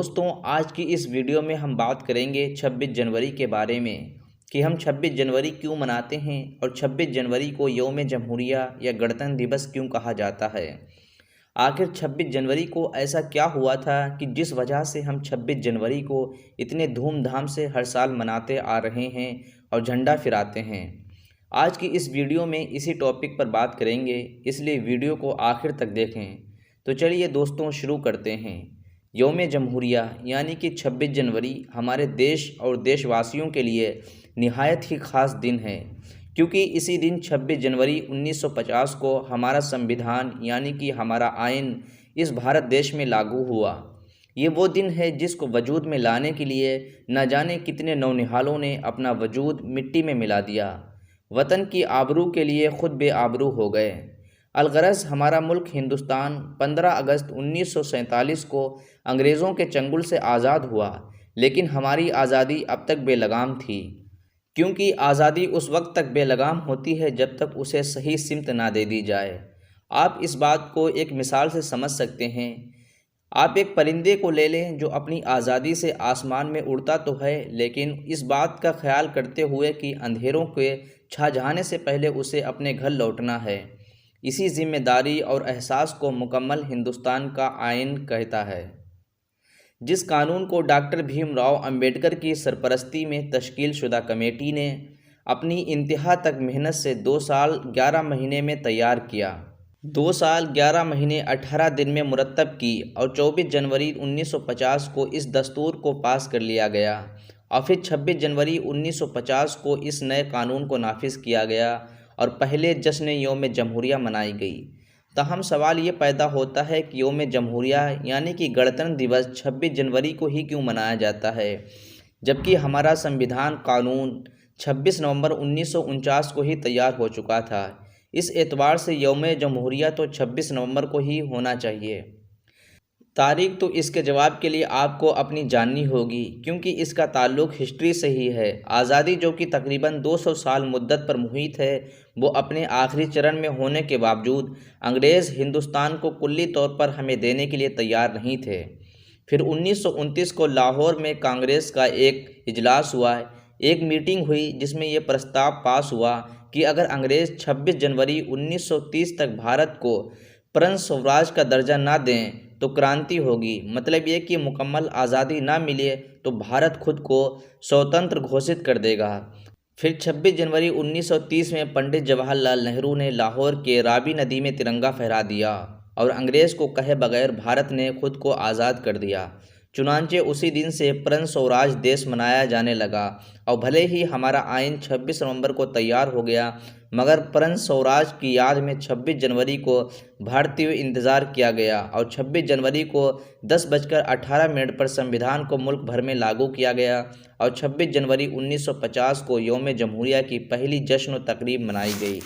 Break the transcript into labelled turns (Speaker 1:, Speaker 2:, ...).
Speaker 1: दोस्तों, आज की इस वीडियो में हम बात करेंगे 26 जनवरी के बारे में कि हम 26 जनवरी क्यों मनाते हैं और 26 जनवरी को यौम जमहूरिया या गणतंत्र दिवस क्यों कहा जाता है। आखिर 26 जनवरी को ऐसा क्या हुआ था कि जिस वजह से हम 26 जनवरी को इतने धूमधाम से हर साल मनाते आ रहे हैं और झंडा फहराते हैं। आज की इस वीडियो में इसी टॉपिक पर बात करेंगे, इसलिए वीडियो को आखिर तक देखें। तो चलिए दोस्तों, शुरू करते हैं। यौम जमहूरिया यानी कि 26 जनवरी हमारे देश और देशवासियों के लिए निहायत ही ख़ास दिन है, क्योंकि इसी दिन 26 जनवरी 1950 को हमारा संविधान यानी कि हमारा आइन इस भारत देश में लागू हुआ। ये वो दिन है जिसको वजूद में लाने के लिए न जाने कितने नौनिहालों ने अपना वजूद मिट्टी में मिला दिया, वतन की आबरू के लिए खुद बेआबरू हो गए। अलगरज हमारा मुल्क हिंदुस्तान 15 अगस्त 1947 को अंग्रेज़ों के चंगुल से आज़ाद हुआ, लेकिन हमारी आज़ादी अब तक बेलगाम थी, क्योंकि आज़ादी उस वक्त तक बेलगाम होती है जब तक उसे सही सिमत ना दे दी जाए। आप इस बात को एक मिसाल से समझ सकते हैं। आप एक परिंदे को ले लें जो अपनी आज़ादी से आसमान में उड़ता तो है, लेकिन इस बात का ख्याल करते हुए कि अंधेरों के छा जाने से पहले उसे अपने घर लौटना है। इसी जिम्मेदारी और एहसास को मुकम्मल हिंदुस्तान का आइन कहता है, जिस कानून को डॉक्टर भीमराव अंबेडकर की सरपरस्ती में तश्कील शुदा कमेटी ने अपनी इंतहा तक मेहनत से 2 साल 11 महीने में तैयार किया। 2 साल 11 महीने 18 दिन में मुरतब की और 24 जनवरी 1950 को इस दस्तूर को पास कर लिया गया और फिर 26 जनवरी 1950 को इस नए कानून को नाफिज किया गया और पहले जश्न यौम जमहूरिया मनाई गई। ताहम सवाल ये पैदा होता है कि यौम जमहूरिया यानी कि गणतंत्र दिवस 26 जनवरी को ही क्यों मनाया जाता है, जबकि हमारा संविधान कानून 26 नवंबर 1949 को ही तैयार हो चुका था। इस एतबार से यौम जमहूरिया तो 26 नवंबर को ही होना चाहिए। तारीख तो इसके जवाब के लिए आपको अपनी जाननी होगी, क्योंकि इसका ताल्लुक़ हिस्ट्री से ही है। आज़ादी जो कि तकरीबन 200 साल मुद्दत पर मुहित है, वो अपने आखिरी चरण में होने के बावजूद अंग्रेज़ हिंदुस्तान को कुल्ली तौर पर हमें देने के लिए तैयार नहीं थे। फिर 1929 को लाहौर में कांग्रेस का एक इजलास हुआ, एक मीटिंग हुई जिसमें ये प्रस्ताव पास हुआ कि अगर अंग्रेज़ 26 जनवरी 1930 तक भारत को प्रिंस स्वराज का दर्जा ना दें तो क्रांति होगी। मतलब ये कि मुकम्मल आज़ादी ना मिले तो भारत खुद को स्वतंत्र घोषित कर देगा। फिर 26 जनवरी 1930 में पंडित जवाहरलाल नेहरू ने लाहौर के रावी नदी में तिरंगा फहरा दिया और अंग्रेज़ को कहे बगैर भारत ने खुद को आज़ाद कर दिया। चुनांचे उसी दिन से प्रिंस स्वराज देश मनाया जाने लगा और भले ही हमारा आइन 26 नवंबर को तैयार हो गया, मगर प्रिंस स्वराज की याद में 26 जनवरी को भारतीय इंतज़ार किया गया और 26 जनवरी को 10:18 पर संविधान को मुल्क भर में लागू किया गया और 26 जनवरी 1950 को यौम जमहूरिया की पहली जश्न तकरीब मनाई गई।